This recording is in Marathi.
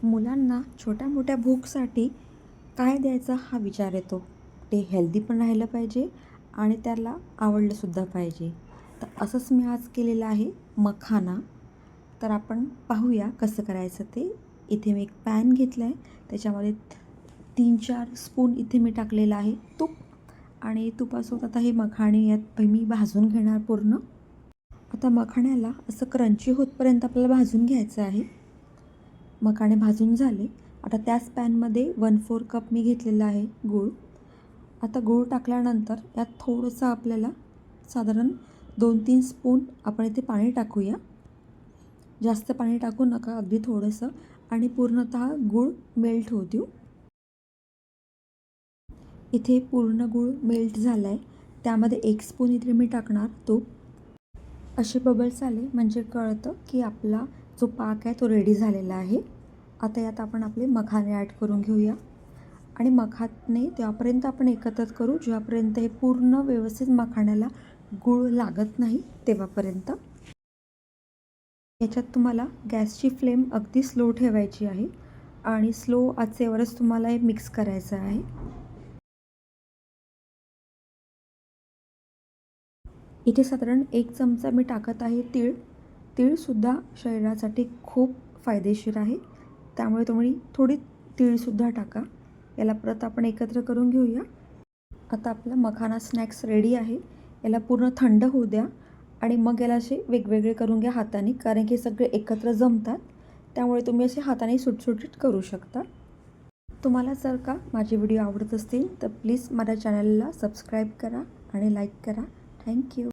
मुलांना छोट्या मोठ्या भूकसाठी काय द्यायचा हा विचार येतो. ते हेल्दी पण राहिलं पाहिजे आणि त्याला आवडलंसुद्धा पाहिजे. तर असंच मी आज केलेलं आहे मखाना. तर आपण पाहूया कसं करायचं ते. इथे मी एक पॅन घेतला आहे, त्याच्यामध्ये 3-4 स्पून इथे मी टाकलेलं आहे तूप. आणि तुपासोबत आता हे मखाणे यात मी भाजून घेणार पूर्ण. आता मखाण्याला असं क्रंची होतपर्यंत आपल्याला भाजून घ्यायचं आहे. मखाणे भाजून झाले. आता त्याच पॅनमध्ये 1/4 कप मी घेतलेला आहे गूळ. आता गूळ टाकल्यानंतर यात थोडंसं आपल्याला साधारण 2-3 स्पून आपण इथे पाणी टाकूया. जास्त पाणी टाकू नका, अगदी थोडंसं. आणि पूर्णतः गूळ मेल्ट होऊ देऊ. इथे पूर्ण गूळ मेल्ट झाला आहे. त्यामध्ये 1 स्पून इथे मी टाकणार तूप. असे बबल्स आले म्हणजे कळतं की आपला जो पाक आहे तो रेडी झालेला आहे. आता यात आपण आपले मखाने ॲड करून घेऊया. आणि मखाने तेव्हापर्यंत आपण एकत्र करू जेव्हापर्यंत हे पूर्ण व्यवस्थित मखाण्याला गूळ लागत नाही तेव्हापर्यंत. याच्यात तुम्हाला गॅसची फ्लेम अगदी स्लो ठेवायची आहे आणि स्लो आचेवरच तुम्हाला हे मिक्स करायचं आहे. इथे साधारण 1 चमचा मी टाकत आहे तीळ. तीळसुद्धा शरीरासाठी खूप फायदेशीर आहे, त्यामुळे तुम्ही थोडी तीळसुद्धा टाका. याला परत आपण एकत्र करून घेऊया. आता आपला मखाना स्नॅक्स रेडी आहे. याला पूर्ण थंड होऊ द्या आणि मग याला असे वेगवेगळे करून घ्या हाताने, कारण की सगळे एकत्र जमतात. त्यामुळे तुम्ही असे हाताने सुटसुटीत करू शकता. तुम्हाला जर का माझे व्हिडिओ आवडत असतील तर प्लीज माझ्या चॅनलला सबस्क्राईब करा आणि लाईक करा. थँक्यू.